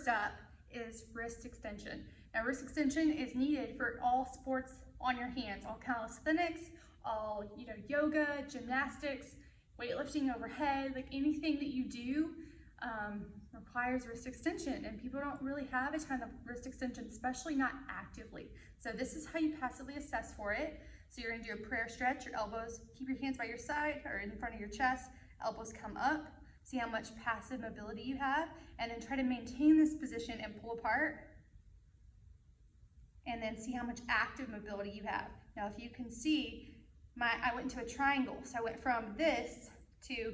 First up is wrist extension. Now wrist extension is needed for all sports on your hands, all calisthenics, all yoga, gymnastics, weightlifting overhead, like anything that you do requires wrist extension, and people don't really have a ton of wrist extension, especially not actively. So this is how you passively assess for it. So you're gonna do a prayer stretch, your elbows, keep your hands by your side or in front of your chest, elbows come up, see how much passive mobility you have, and then try to maintain this position and pull apart, and then see how much active mobility you have. Now if you can see, I went into a triangle, so I went from this to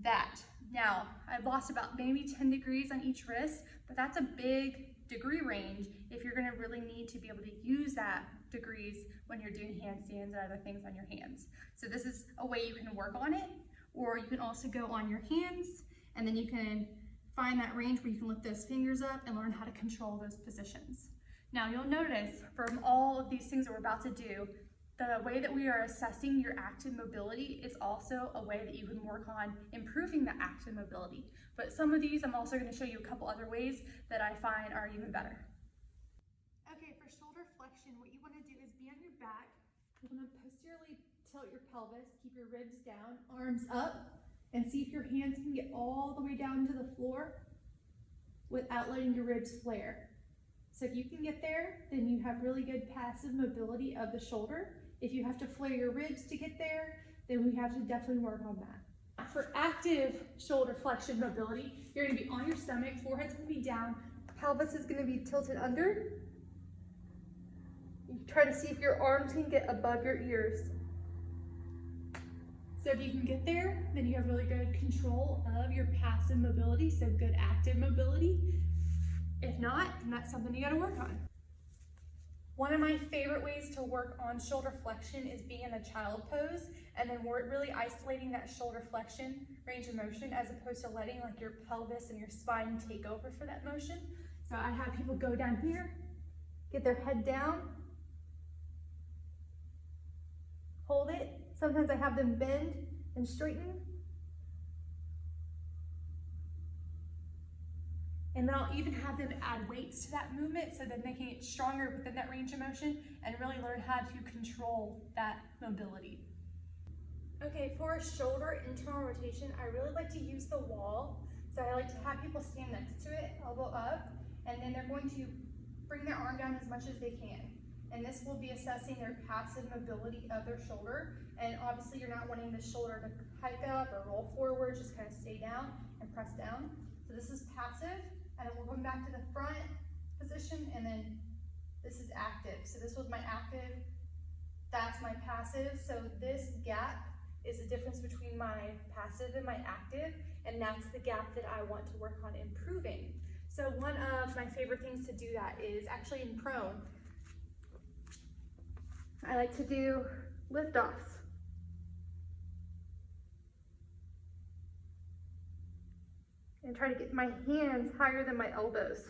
that. Now, I've lost about maybe 10 degrees on each wrist, but that's a big degree range if you're gonna really need to be able to use that degrees when you're doing handstands and other things on your hands. So this is a way you can work on it, or you can also go on your hands, and then you can find that range where you can lift those fingers up and learn how to control those positions. Now, you'll notice from all of these things that we're about to do, the way that we are assessing your active mobility is also a way that you can work on improving the active mobility. But some of these, I'm also going to show you a couple other ways that I find are even better. Okay, for shoulder flexion, what you want to do is be on your back. You want to posteriorly tilt your pelvis, keep your ribs down, arms up, and see if your hands can get all the way down to the floor without letting your ribs flare. So if you can get there, then you have really good passive mobility of the shoulder. If you have to flare your ribs to get there, then we have to definitely work on that. For active shoulder flexion mobility, you're gonna be on your stomach, forehead's gonna be down, pelvis is gonna be tilted under. You try to see if your arms can get above your ears. So if you can get there, then you have really good control of your passive mobility, so good active mobility. If not, then that's something you gotta work on. One of my favorite ways to work on shoulder flexion is being in a child pose, and then we're really isolating that shoulder flexion range of motion as opposed to letting like your pelvis and your spine take over for that motion. So I have people go down here, get their head down, hold it. Sometimes I have them bend and straighten. And then I'll even have them add weights to that movement so then they can get stronger within that range of motion and really learn how to control that mobility. Okay, for a shoulder internal rotation, I really like to use the wall. So I like to have people stand next to it, elbow up, and then they're going to bring their arm down as much as they can. And this will be assessing their passive mobility of their shoulder. And obviously you're not wanting the shoulder to hike up or roll forward, just kind of stay down and press down. So this is passive. And then we're going back to the front position, and then this is active. So this was my active, that's my passive. So this gap is the difference between my passive and my active, and that's the gap that I want to work on improving. So one of my favorite things to do that is actually in prone. I like to do lift-offs. And try to get my hands higher than my elbows.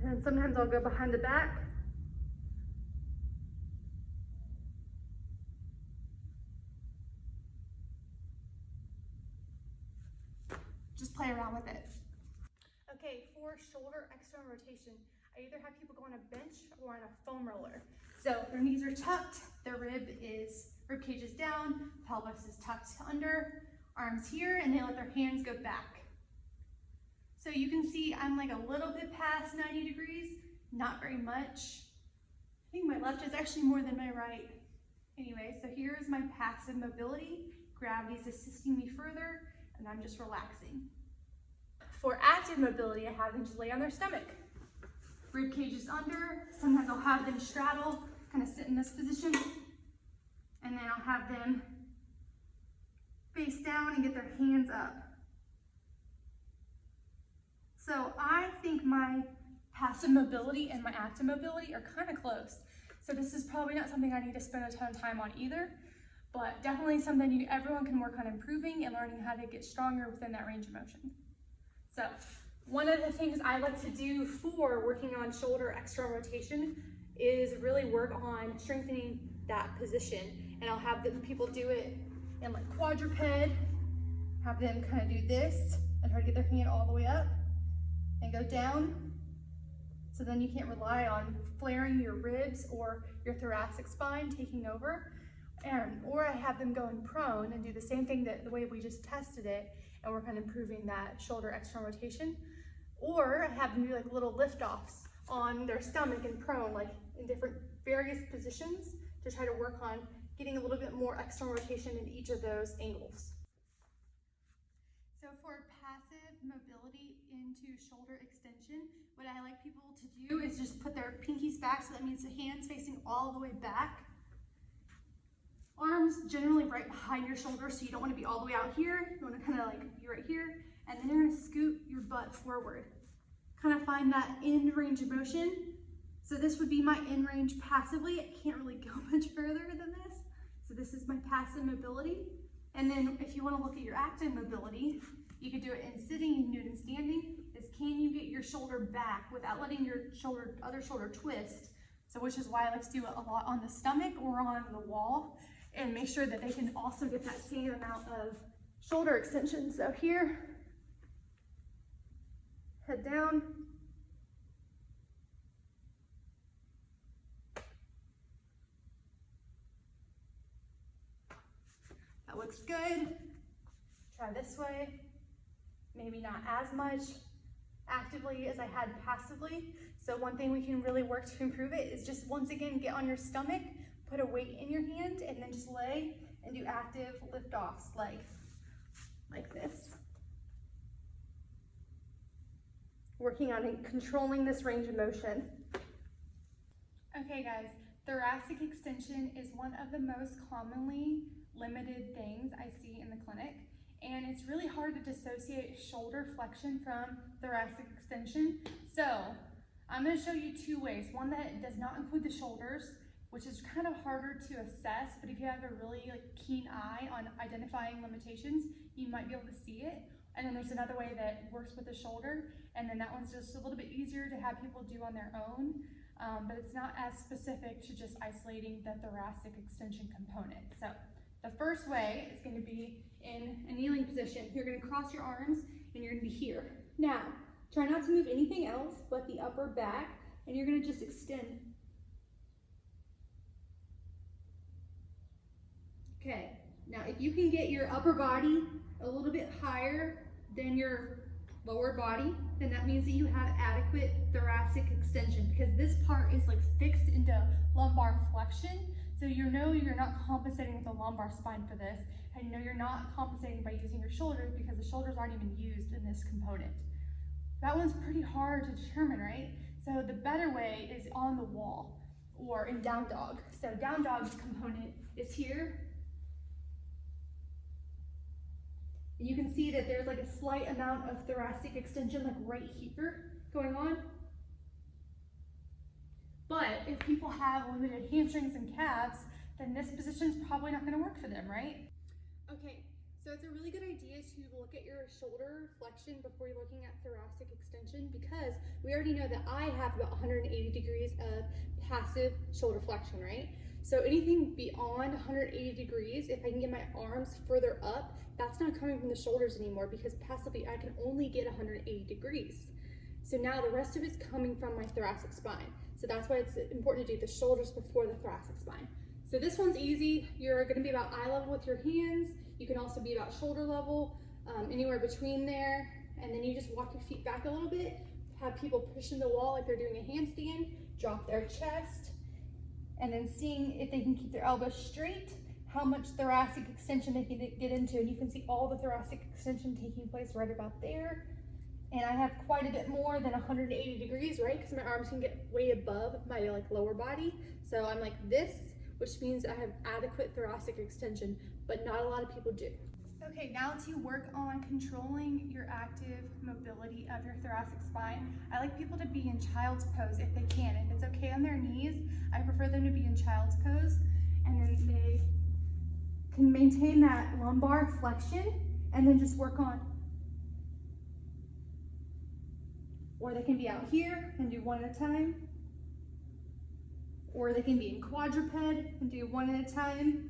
And sometimes I'll go behind the back. Just play around with it. Okay, for shoulder external rotation, I either have people go on a bench or on a foam roller. So their knees are tucked, their rib cage is down, pelvis is tucked under, arms here, and they let their hands go back. So you can see I'm like a little bit past 90 degrees, not very much. I think my left is actually more than my right. Anyway, so here's my passive mobility. Gravity's assisting me further, and I'm just relaxing. For active mobility, I have them just lay on their stomach. Rib cage is under. Sometimes I'll have them straddle, kind of sit in this position, and then I'll have them face down and get their hands up. So I think my passive mobility and my active mobility are kind of close. So this is probably not something I need to spend a ton of time on either. but definitely something everyone can work on improving and learning how to get stronger within that range of motion. So one of the things I like to do for working on shoulder external rotation is really work on strengthening that position. And I'll have people do it in like quadruped, have them kind of do this and try to get their hand all the way up and go down. So then you can't rely on flaring your ribs or your thoracic spine taking over. Or I have them go in prone and do the same thing the way we just tested it and work on improving that shoulder external rotation. Or I have them do like little lift-offs on their stomach and prone, like in different various positions to try to work on getting a little bit more external rotation in each of those angles. So for passive mobility into shoulder extension, what I like people to do is just put their pinkies back, so that means the hands facing all the way back. Arms generally right behind your shoulder, so you don't want to be all the way out here. You want to kind of like be right here, and then you're going to scoot your butt forward. Kind of find that end range of motion. So this would be my end range passively. I can't really go much further than this. So this is my passive mobility. And then if you want to look at your active mobility, you could do it in sitting, you can do it in standing, is can you get your shoulder back without letting your other shoulder twist? So which is why I like to do it a lot on the stomach or on the wall, and make sure that they can also get that same amount of shoulder extension. So here, head down. That looks good. Try this way. Maybe not as much actively as I had passively. So one thing we can really work to improve it is just once again, get on your stomach, put a weight in your hand, and then just lay and do active lift-offs like this. Working on controlling this range of motion. Okay guys, thoracic extension is one of the most commonly limited things I see in the clinic. And it's really hard to dissociate shoulder flexion from thoracic extension. So I'm going to show you two ways. One that does not include the shoulders, which is kind of harder to assess, but if you have a really keen eye on identifying limitations, you might be able to see it. And then there's another way that works with the shoulder, and then that one's just a little bit easier to have people do on their own, but it's not as specific to just isolating the thoracic extension component. So the first way is going to be in a kneeling position. You're going to cross your arms and you're going to be here. Now, try not to move anything else but the upper back, and you're going to just extend. Okay, now if you can get your upper body a little bit higher than your lower body, then that means that you have adequate thoracic extension, because this part is fixed into lumbar flexion. So you know you're not compensating with the lumbar spine for this, and you know you're not compensating by using your shoulders because the shoulders aren't even used in this component. That one's pretty hard to determine, right? So the better way is on the wall or in down dog. So down dog's component is here. And you can see that there's a slight amount of thoracic extension right here going on. But if people have limited hamstrings and calves, then this position is probably not going to work for them, right? Okay, so it's a really good idea to look at your shoulder flexion before you're looking at thoracic extension, because we already know that I have about 180 degrees of passive shoulder flexion, right? So anything beyond 180 degrees, if I can get my arms further up, that's not coming from the shoulders anymore, because passively I can only get 180 degrees. So now the rest of it's coming from my thoracic spine. So that's why it's important to do the shoulders before the thoracic spine. So this one's easy. You're going to be about eye level with your hands. You can also be about shoulder level, anywhere between there. And then you just walk your feet back a little bit, have people pushing the wall like they're doing a handstand, drop their chest, and then seeing if they can keep their elbows straight, how much thoracic extension they can get into. And you can see all the thoracic extension taking place right about there. And I have quite a bit more than 180 degrees, right? Because my arms can get way above my lower body. So I'm like this, which means I have adequate thoracic extension, but not a lot of people do. Okay, now to work on controlling your active mobility of your thoracic spine, I like people to be in child's pose if they can. If it's okay on their knees, I prefer them to be in child's pose. And then they can maintain that lumbar flexion and then just work on. Or they can be out here and do one at a time. Or they can be in quadruped and do one at a time.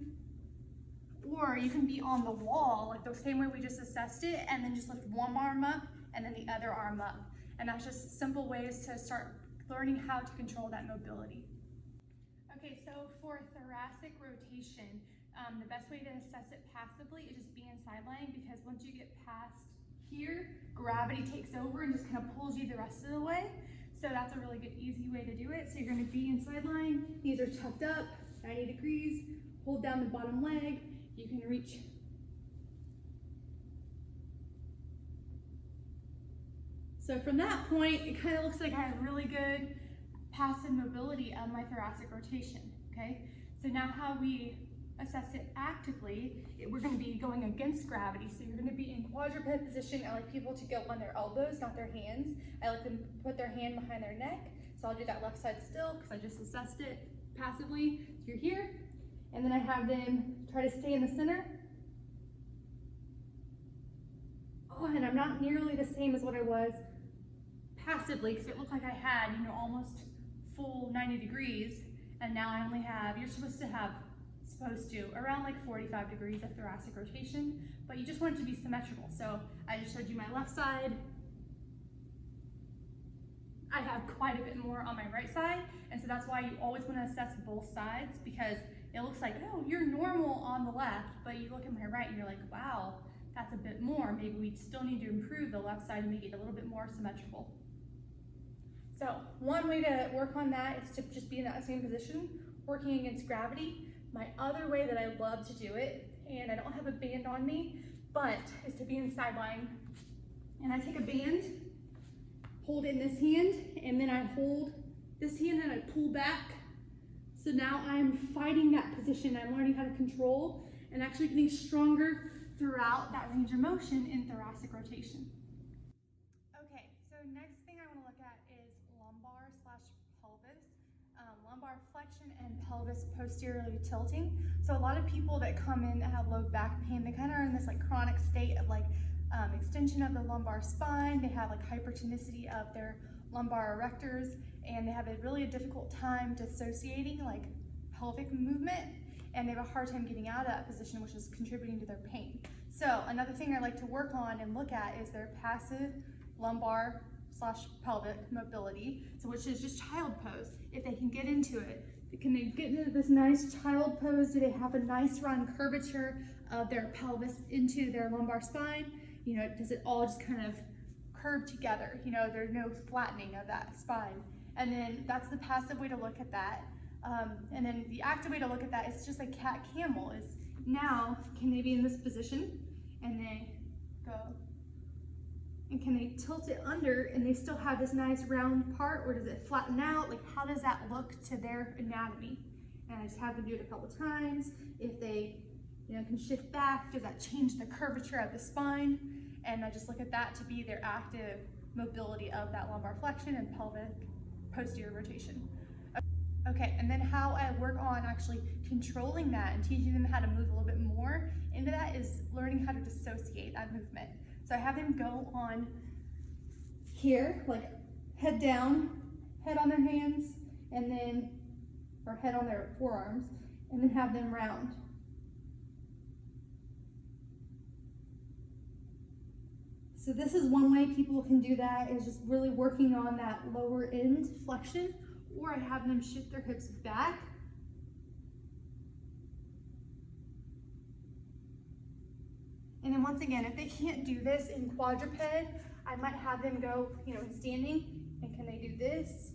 Or you can be on the wall, like the same way we just assessed it, and then just lift one arm up and then the other arm up. And that's just simple ways to start learning how to control that mobility. Okay, so for thoracic rotation, the best way to assess it passively is just being sideline, because once you get past here, gravity takes over and just kind of pulls you the rest of the way. So that's a really good, easy way to do it. So you're going to be in sideline, knees are tucked up, 90 degrees, hold down the bottom leg, you can reach. So from that point, it kind of looks like I have really good passive mobility of my thoracic rotation, okay? So now how we assess it actively, we're going to be going against gravity. So you're going to be in quadruped position. I like people to go on their elbows, not their hands. I like them to put their hand behind their neck. So I'll do that left side still because I just assessed it passively. So you're here, and then I have them try to stay in the center. Oh, and I'm not nearly the same as what I was passively, because it looked like I had, almost full 90 degrees, and now I only have, you're supposed to have around like 45 degrees of thoracic rotation, but you just want it to be symmetrical. So I just showed you my left side. I have quite a bit more on my right side, and so that's why you always want to assess both sides, because it looks like, oh, you're normal on the left, but you look at my right and you're like, wow, that's a bit more. Maybe we still need to improve the left side and make it a little bit more symmetrical. So one way to work on that is to just be in that same position, working against gravity. My other way that I love to do it, and I don't have a band on me, but is to be in sideline. And I take a band, hold it in this hand, and then I hold this hand and I pull back. So now I'm fighting that position. I'm learning how to control and actually getting stronger throughout that range of motion in thoracic rotation. Okay, so next thing I want to look at is lumbar / pelvis. Lumbar flexion and pelvis posteriorly tilting. So a lot of people that come in that have low back pain, they kind of are in this like chronic state of like extension of the lumbar spine. They have like hypertonicity of their lumbar erectors, and they have a really difficult time dissociating like pelvic movement, and they have a hard time getting out of that position, which is contributing to their pain. So another thing I like to work on and look at is their passive lumbar / pelvic mobility, so which is just child pose. If they can get into it, can they get into this nice child pose? Do they have a nice round curvature of their pelvis into their lumbar spine? Does it all just kind of curve together? There's no flattening of that spine. And then that's the passive way to look at that. And then the active way to look at that is just like cat camel. Is now, can they be in this position and they go? And can they tilt it under and they still have this nice round part, or does it flatten out? Like, how does that look to their anatomy? And I just have them do it a couple times. If they can shift back, does that change the curvature of the spine? And I just look at that to be their active mobility of that lumbar flexion and pelvic posterior rotation. Okay, and then how I work on actually controlling that and teaching them how to move a little bit more into that is learning how to dissociate that movement. So I have them go on here, like head down, head on their hands, and then, or head on their forearms, and then have them round. So this is one way people can do that, is just really working on that lower end flexion, or I have them shift their hips back. And then once again, if they can't do this in quadruped, I might have them go, in standing, and can they do this?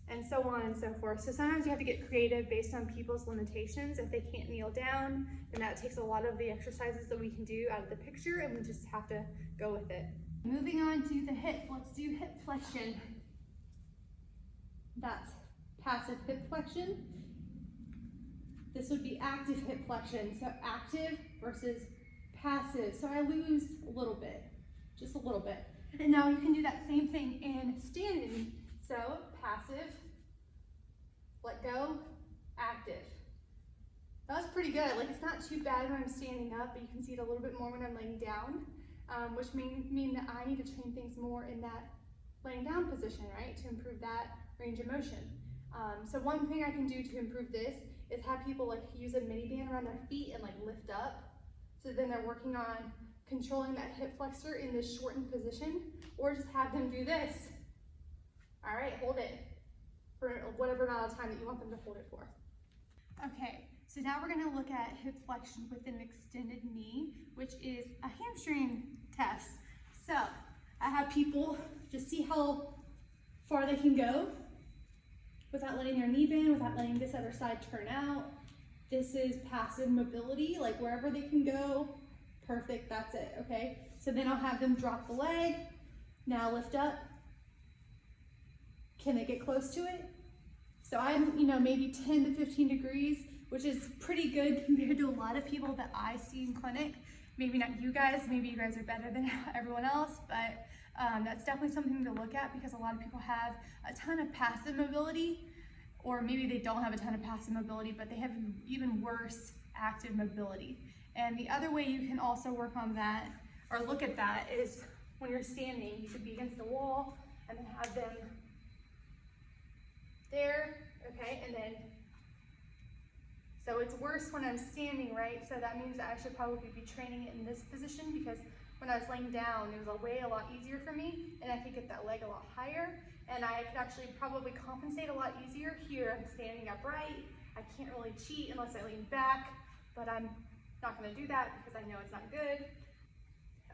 And so on and so forth. So sometimes you have to get creative based on people's limitations. If they can't kneel down, then that takes a lot of the exercises that we can do out of the picture, and we just have to go with it. Moving on to the hip, let's do hip flexion. That's passive hip flexion. This would be active hip flexion. So active versus passive. So I lose a little bit, just a little bit. And now you can do that same thing in standing. So passive, let go, active. That was pretty good. Like, it's not too bad when I'm standing up, but you can see it a little bit more when I'm laying down, which mean that I need to train things more in that laying down position, right, to improve that range of motion. So one thing I can do to improve this is have people like use a mini band around their feet and like lift up. So then they're working on controlling that hip flexor in this shortened position, or just have them do this. All right, hold it for whatever amount of time that you want them to hold it for. Okay, so now we're gonna look at hip flexion with an extended knee, which is a hamstring test. So I have people just see how far they can go without letting their knee bend, without letting this other side turn out. This is passive mobility, like wherever they can go. Perfect, that's it, okay? So then I'll have them drop the leg. Now lift up. Can they get close to it? So I'm, maybe 10 to 15 degrees, which is pretty good compared to a lot of people that I see in clinic. Maybe not you guys, maybe you guys are better than everyone else, but that's definitely something to look at because a lot of people have a ton of passive mobility, or maybe they don't have a ton of passive mobility, but they have even worse active mobility. And the other way you can also work on that, or look at that, is when you're standing, you could be against the wall and then have them there, okay, and then, so it's worse when I'm standing, right? So that means that I should probably be training it in this position, because when I was laying down, it was a lot easier for me, and I could get that leg a lot higher, and I could actually probably compensate a lot easier. Here, I'm standing upright. I can't really cheat unless I lean back, but I'm not gonna do that because I know it's not good.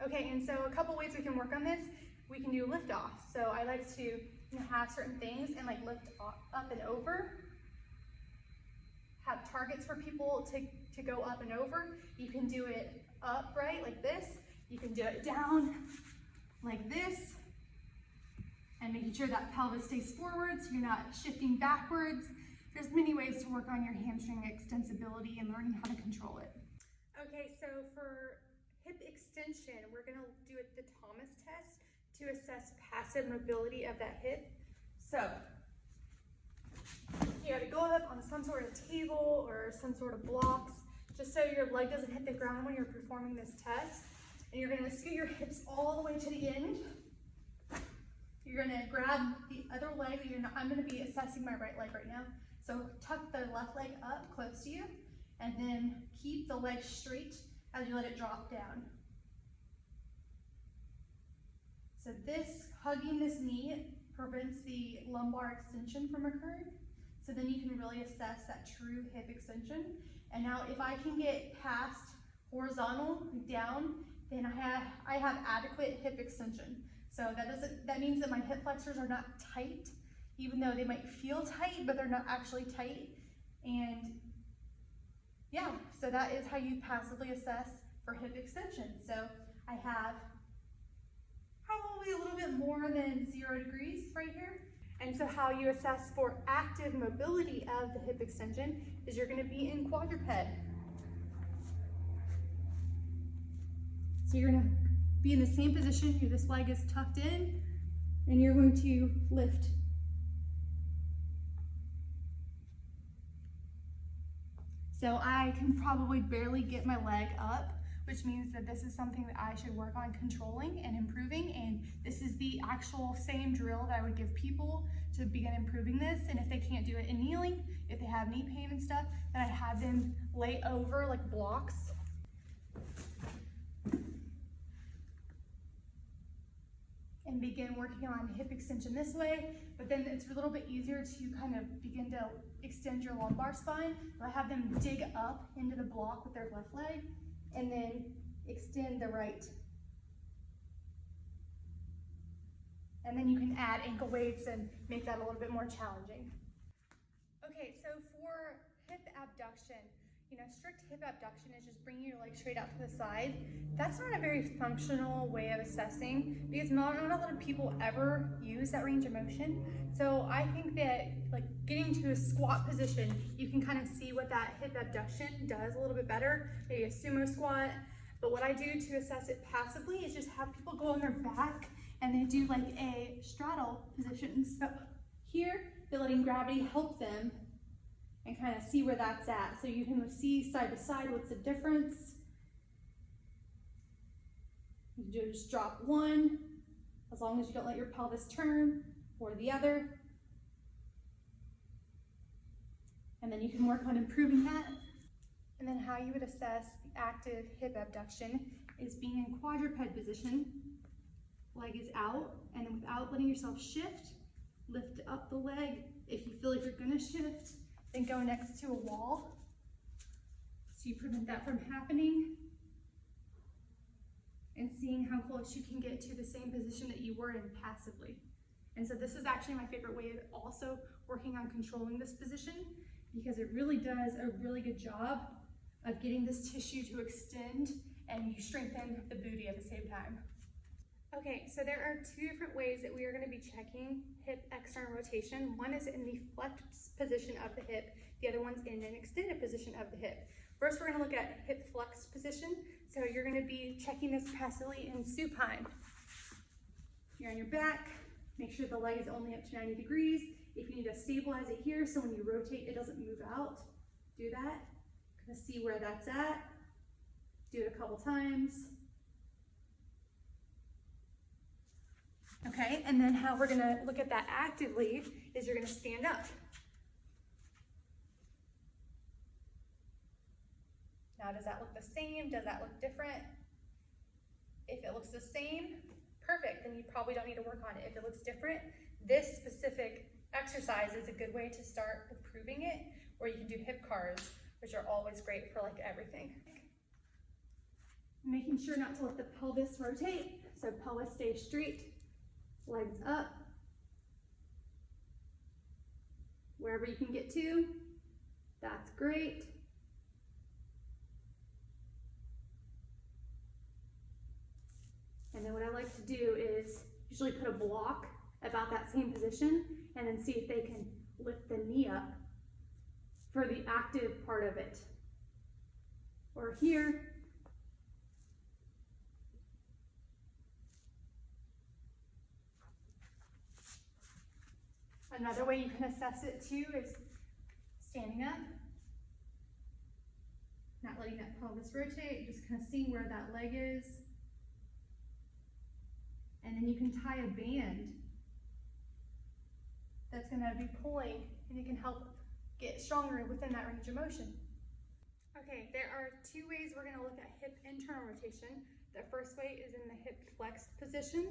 Okay, and so a couple ways we can work on this. We can do lift off. So I like to have certain things and like lift up and over. Have targets for people to go up and over. You can do it upright like this. You can do it down like this, and making sure that pelvis stays forward so you're not shifting backwards. There's many ways to work on your hamstring extensibility and learning how to control it. Okay, so for hip extension, we're gonna do the Thoracic test to assess passive mobility of that hip. So you gotta go up on some sort of table or some sort of blocks, just so your leg doesn't hit the ground when you're performing this test. And you're gonna scoot your hips all the way to the end. You're gonna grab the other leg. I'm gonna be assessing my right leg right now. So tuck the left leg up close to you, and then keep the leg straight as you let it drop down. So this, hugging this knee prevents the lumbar extension from occurring. So then you can really assess that true hip extension. And now if I can get past horizontal down, then I have adequate hip extension. So that means that my hip flexors are not tight, even though they might feel tight, but they're not actually tight. And yeah, so that is how you passively assess for hip extension. So I have probably a little bit more than 0 degrees right here. And so how you assess for active mobility of the hip extension is you're gonna be in quadruped. So you're gonna be in the same position, this leg is tucked in, and you're going to lift. So I can probably barely get my leg up, which means that this is something that I should work on controlling and improving. And this is the actual same drill that I would give people to begin improving this. And if they can't do it in kneeling, if they have knee pain and stuff, then I have them lay over like blocks. And begin working on hip extension this way, but then it's a little bit easier to kind of begin to extend your lumbar spine. I have them dig up into the block with their left leg and then extend the right. And then you can add ankle weights and make that a little bit more challenging. Okay, so for hip abduction, strict hip abduction is just bringing your leg straight out to the side. That's not a very functional way of assessing because not a lot of people ever use that range of motion. So I think that like getting to a squat position, you can kind of see what that hip abduction does a little bit better, maybe a sumo squat. But what I do to assess it passively is just have people go on their back and they do like a straddle position. So here, they're letting gravity help them, and kind of see where that's at. So you can see side to side what's the difference. You just drop one, as long as you don't let your pelvis turn, or the other. And then you can work on improving that. And then how you would assess the active hip abduction is being in quadruped position. Leg is out, and without letting yourself shift, lift up the leg. If you feel like you're gonna shift, then go next to a wall. So you prevent that from happening. And seeing how close you can get to the same position that you were in passively. And so this is actually my favorite way of also working on controlling this position, because it really does a really good job of getting this tissue to extend and you strengthen the booty at the same time. Okay, so there are two different ways that we are going to be checking hip external rotation. One is in the flexed position of the hip, the other one's in an extended position of the hip. First, we're going to look at hip flexed position. So you're going to be checking this passively in supine. You're on your back, make sure the leg is only up to 90 degrees. If you need to stabilize it here so when you rotate it doesn't move out, do that. Kind of see where that's at. Do it a couple times. Okay, and then how we're going to look at that actively is you're going to stand up. Now, does that look the same? Does that look different? If it looks the same, perfect, then you probably don't need to work on it. If it looks different, this specific exercise is a good way to start improving it, or you can do hip cars, which are always great for like everything. Making sure not to let the pelvis rotate, so pelvis stays straight, legs up. Wherever you can get to, that's great. And then what I like to do is usually put a block about that same position and then see if they can lift the knee up for the active part of it. Or here. Another way you can assess it too is standing up, not letting that pelvis rotate, just kind of seeing where that leg is. And then you can tie a band that's going to be pulling, and it can help get stronger within that range of motion. Okay, there are two ways we're going to look at hip internal rotation. The first way is in the hip flexed position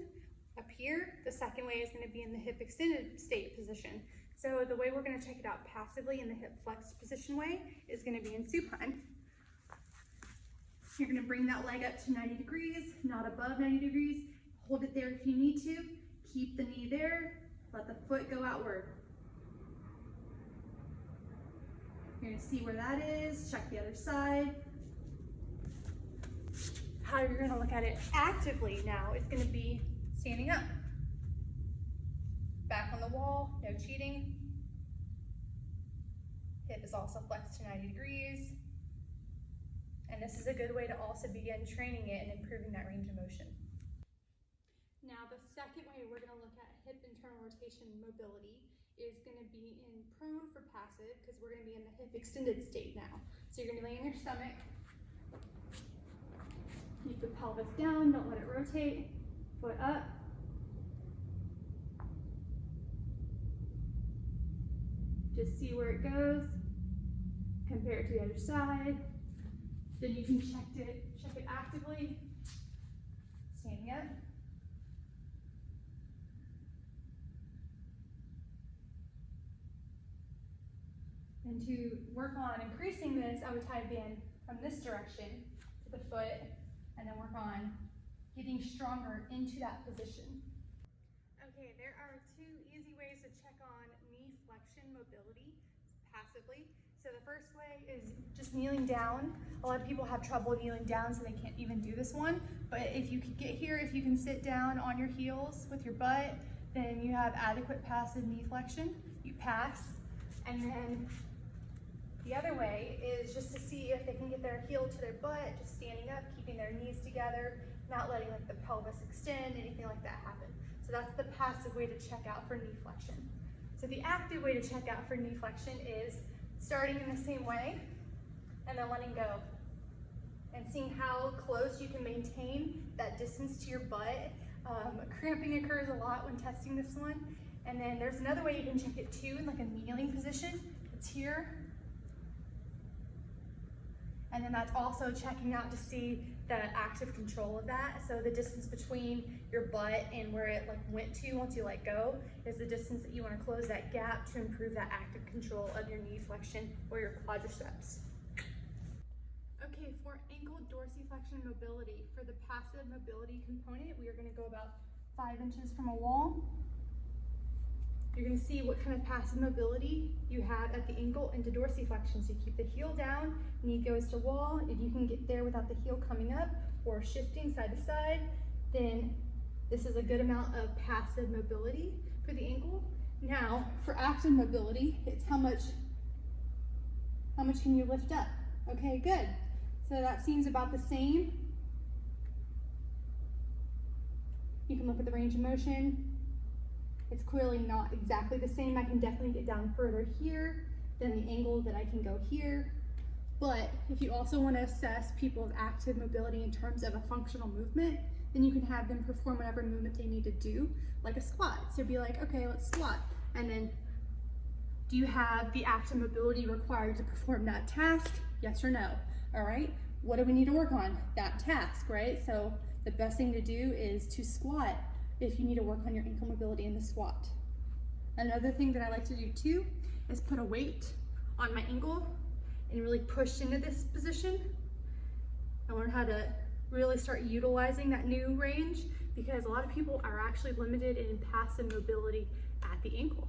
up here. The second way is going to be in the hip extended state position. So the way we're going to check it out passively in the hip flexed position way is going to be in supine. You're going to bring that leg up to 90 degrees, not above 90 degrees. Hold it there if you need to. Keep the knee there. Let the foot go outward. You're going to see where that is. Check the other side. How you're going to look at it actively now is going to be standing up. Back on the wall, no cheating. Hip is also flexed to 90 degrees. And this is a good way to also begin training it and improving that range of motion. Now, the second way we're going to look at hip internal rotation mobility is going to be in prone for passive, because we're going to be in the hip extended state now. So you're going to be laying on your stomach. Keep the pelvis down, don't let it rotate. Foot up. Just see where it goes. Compare it to the other side. Then you can check it actively. Standing up. And to work on increasing this, I would tie a band from this direction to the foot, and then work on getting stronger into that position. Okay, there are two easy ways to check on knee flexion mobility passively. So the first way is just kneeling down. A lot of people have trouble kneeling down, so they can't even do this one. But if you can get here, if you can sit down on your heels with your butt, then you have adequate passive knee flexion. You pass, and then the other way is just to see if they can get their heel to their butt, just standing up, keeping their knees together, not letting like the pelvis extend, anything like that happen. So that's the passive way to check out for knee flexion. So the active way to check out for knee flexion is starting in the same way and then letting go. And seeing how close you can maintain that distance to your butt. Cramping occurs a lot when testing this one. And then there's another way you can check it too, in like a kneeling position. It's here. And then that's also checking out to see the active control of that. So the distance between your butt and where it like went to once you let go is the distance that you want to close that gap to improve that active control of your knee flexion or your quadriceps. Okay, for ankle dorsiflexion mobility, for the passive mobility component, we are going to go about 5 inches from a wall. You're going to see what kind of passive mobility you have at the ankle into dorsiflexion. So you keep the heel down, knee goes to wall. If you can get there without the heel coming up or shifting side to side, then this is a good amount of passive mobility for the ankle. Now, for active mobility, it's how much can you lift up? Okay, good. So that seems about the same. You can look at the range of motion. It's clearly not exactly the same. I can definitely get down further here than the angle that I can go here. But if you also want to assess people's active mobility in terms of a functional movement, then you can have them perform whatever movement they need to do, like a squat. So be like, okay, let's squat. And then, do you have the active mobility required to perform that task? Yes or no? All right, what do we need to work on? That task, right? So the best thing to do is to squat if you need to work on your ankle mobility in the squat. Another thing that I like to do too is put a weight on my ankle and really push into this position. I learned how to really start utilizing that new range because a lot of people are actually limited in passive mobility at the ankle.